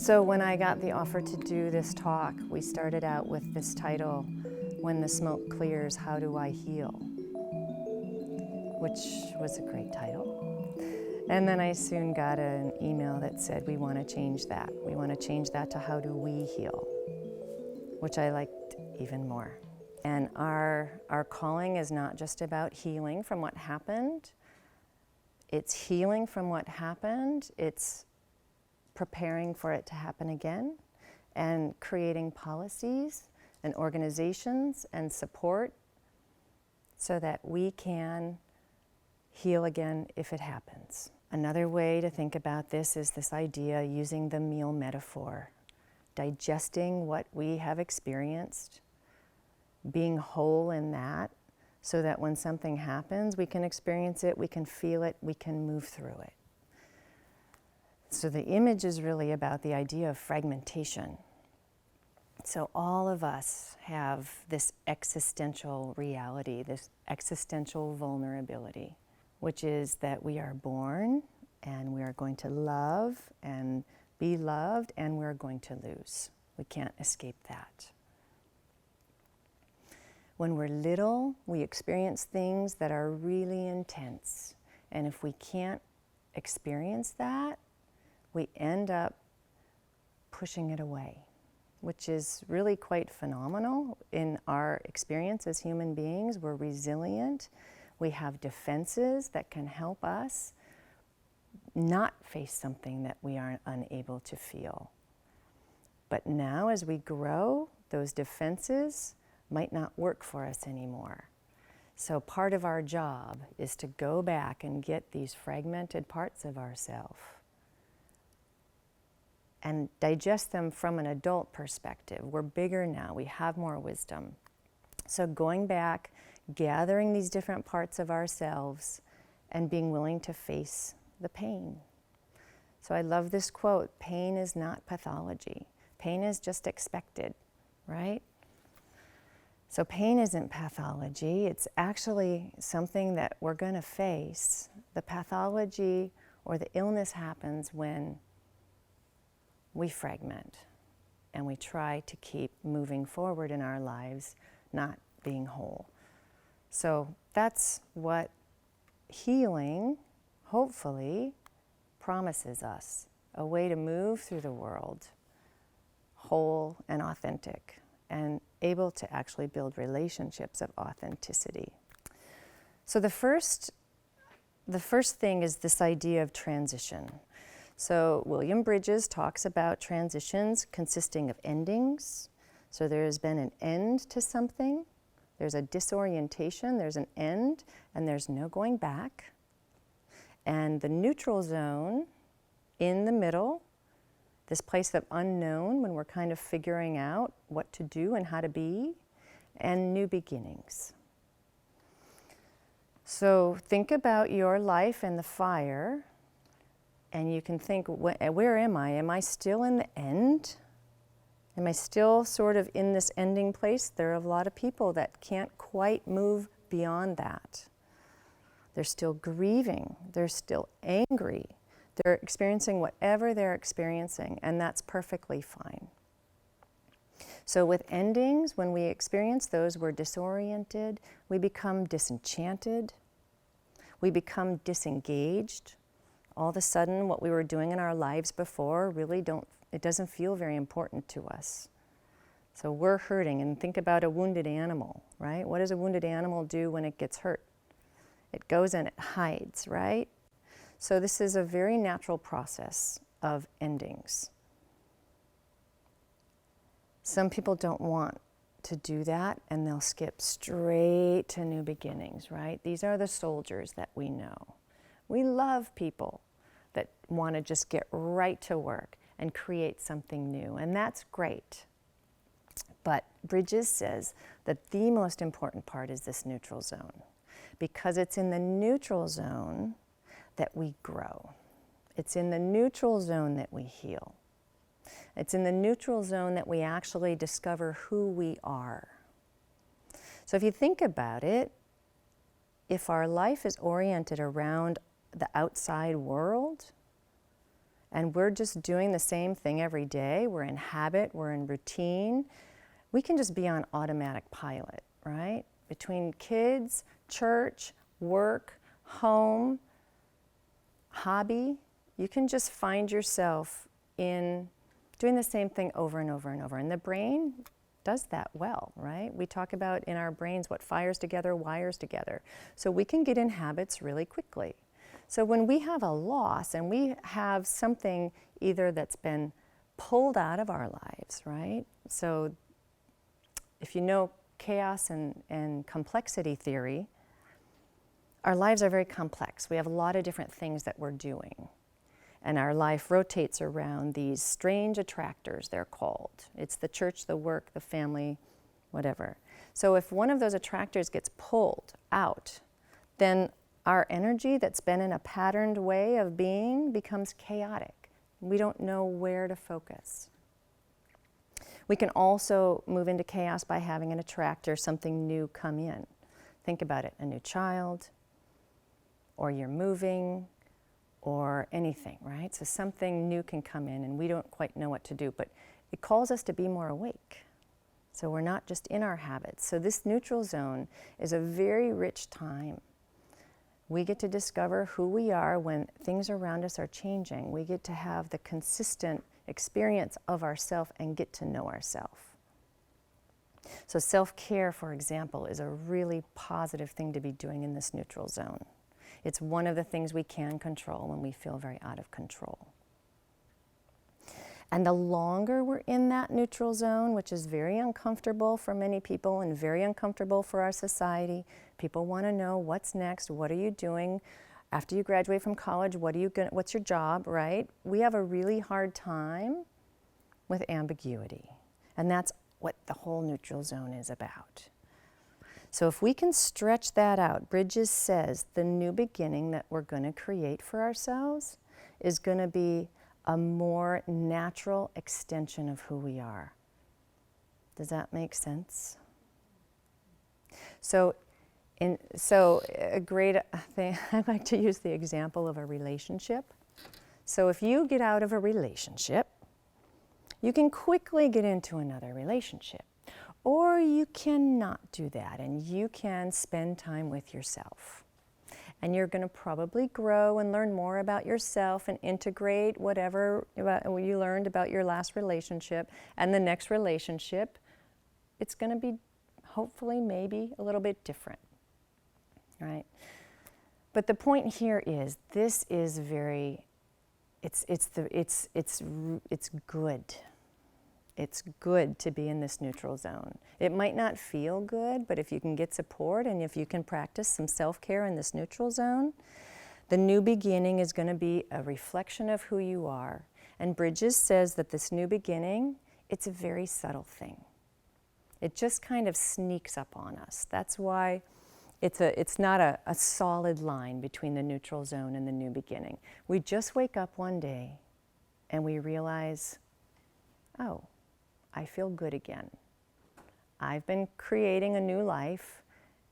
So when I got the offer to do this talk, we started out with this title, When the Smoke Clears, How Do I Heal? Which was a great title. And then I soon got an email that said, we want to change that. We want to change that to How Do We Heal? Which I liked even more. And our calling is not just about healing from what happened. It's healing from what happened. It's preparing for it to happen again, and creating policies and organizations and support so that we can heal again if it happens. Another way to think about this is this idea using the meal metaphor, digesting what we have experienced, being whole in that, so that when something happens, we can experience it, we can feel it, we can move through it. So the image is really about the idea of fragmentation. So all of us have this existential reality, this existential vulnerability, which is that we are born and we are going to love and be loved, and we're going to lose. We can't escape that. When we're little, we experience things that are really intense. And if we can't experience that, we end up pushing it away, which is really quite phenomenal in our experience as human beings. We're resilient. We have defenses that can help us not face something that we are unable to feel. But now as we grow, those defenses might not work for us anymore. So part of our job is to go back and get these fragmented parts of ourselves and digest them from an adult perspective. We're bigger now, we have more wisdom. So going back, gathering these different parts of ourselves and being willing to face the pain. So I love this quote, pain is not pathology. Pain is just expected, right? So pain isn't pathology, it's actually something that we're gonna face. The pathology or the illness happens when we fragment and we try to keep moving forward in our lives, not being whole. So that's what healing, hopefully, promises us, a way to move through the world whole and authentic and able to actually build relationships of authenticity. So the first thing is this idea of transition. So William Bridges talks about transitions consisting of endings. So there has been an end to something, there's a disorientation, there's an end, and there's no going back. And the neutral zone in the middle, this place of unknown when we're kind of figuring out what to do and how to be, and new beginnings. So think about your life and the fire, and you can think, where am I? Am I still in the end? Am I still sort of in this ending place? There are a lot of people that can't quite move beyond that. They're still grieving, they're still angry, they're experiencing whatever they're experiencing, and that's perfectly fine. So with endings, when we experience those, we're disoriented, we become disenchanted, we become disengaged. All of a sudden, what we were doing in our lives before really it doesn't feel very important to us. So we're hurting, and think about a wounded animal, right? What does a wounded animal do when it gets hurt? It goes and it hides, right? So this is a very natural process of endings. Some people don't want to do that, and they'll skip straight to new beginnings, right? These are the soldiers that we know. We love people that want to just get right to work and create something new, and that's great. But Bridges says that the most important part is this neutral zone, because it's in the neutral zone that we grow. It's in the neutral zone that we heal. It's in the neutral zone that we actually discover who we are. So if you think about it, if our life is oriented around the outside world, and we're just doing the same thing every day, we're in habit, we're in routine, we can just be on automatic pilot, right? Between kids, church, work, home, hobby, you can just find yourself in doing the same thing over and over and over. And the brain does that well, right? We talk about in our brains what fires together, wires together. So we can get in habits really quickly. So when we have a loss and we have something either that's been pulled out of our lives, right? So if you know chaos and complexity theory, our lives are very complex. We have a lot of different things that we're doing. And our life rotates around these strange attractors, they're called. It's the church, the work, the family, whatever. So if one of those attractors gets pulled out, then our energy that's been in a patterned way of being becomes chaotic. We don't know where to focus. We can also move into chaos by having an attractor, something new come in. Think about it, a new child, or you're moving, or anything, right? So something new can come in and we don't quite know what to do, but it calls us to be more awake. So we're not just in our habits. So this neutral zone is a very rich time. We get to discover who we are when things around us are changing. We get to have the consistent experience of ourself and get to know ourselves. So self-care, for example, is a really positive thing to be doing in this neutral zone. It's one of the things we can control when we feel very out of control. And the longer we're in that neutral zone, which is very uncomfortable for many people and very uncomfortable for our society, people want to know what's next, what are you doing? After you graduate from college, what's your job, right? We have a really hard time with ambiguity. And that's what the whole neutral zone is about. So if we can stretch that out, Bridges says the new beginning that we're going to create for ourselves is going to be a more natural extension of who we are. Does that make sense? So a great thing, I like to use the example of a relationship. So if you get out of a relationship, you can quickly get into another relationship. Or you cannot do that, and you can spend time with yourself. And you're going to probably grow and learn more about yourself and integrate whatever you learned about your last relationship. And the next relationship, it's going to be hopefully maybe a little bit different, right? But the point here is this is very, it's good. It's good to be in this neutral zone. It might not feel good, but if you can get support and if you can practice some self-care in this neutral zone, the new beginning is going to be a reflection of who you are. And Bridges says that this new beginning, it's a very subtle thing. It just kind of sneaks up on us. That's why it's not a solid line between the neutral zone and the new beginning. We just wake up one day and we realize, oh, I feel good again. I've been creating a new life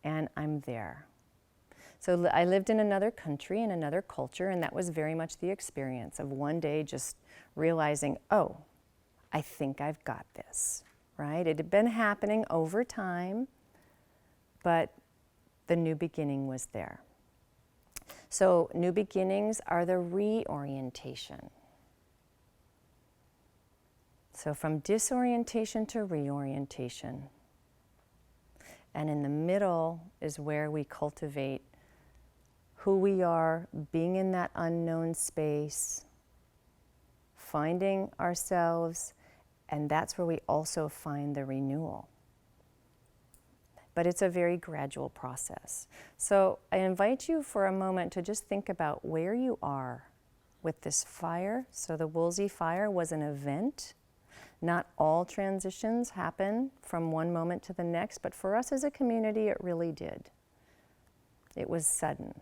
and I'm there. So I lived in another country, in another culture, and that was very much the experience of one day just realizing, oh, I think I've got this, right? It had been happening over time, but the new beginning was there. So new beginnings are the reorientation. So from disorientation to reorientation. And in the middle is where we cultivate who we are, being in that unknown space, finding ourselves, and that's where we also find the renewal. But it's a very gradual process. So I invite you for a moment to just think about where you are with this fire. So the Woolsey fire was an event. Not all transitions happen from one moment to the next, but for us as a community, it really did. It was sudden.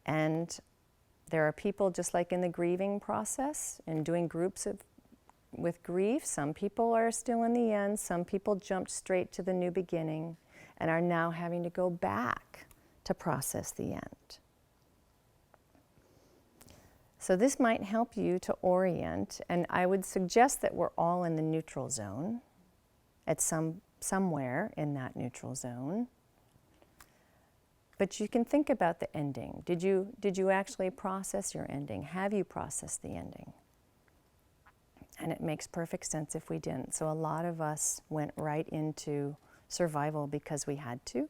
And there are people, just like in the grieving process, and doing groups with grief, some people are still in the end, some people jumped straight to the new beginning and are now having to go back to process the end. So this might help you to orient, and I would suggest that we're all in the neutral zone, at somewhere in that neutral zone. But you can think about the ending. Did you actually process your ending? Have you processed the ending? And it makes perfect sense if we didn't. So a lot of us went right into survival because we had to.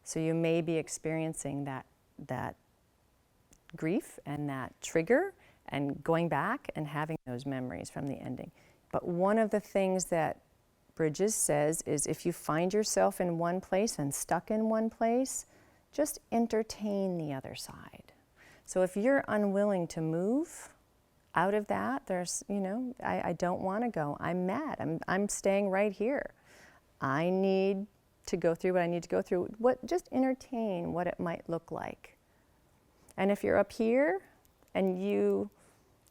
So you may be experiencing that grief and that trigger and going back and having those memories from the ending. But one of the things that Bridges says is if you find yourself in one place and stuck in one place, just entertain the other side. So if you're unwilling to move out of that, there's, I don't want to go. I'm mad. I'm staying right here. I need to go through what I need to go through. Just entertain what it might look like. And if you're up here and you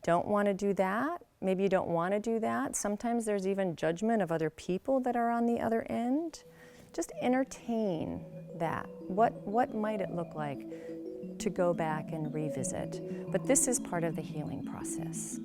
don't want to do that, maybe you don't want to do that. Sometimes there's even judgment of other people that are on the other end. Just entertain that. What might it look like to go back and revisit? But this is part of the healing process.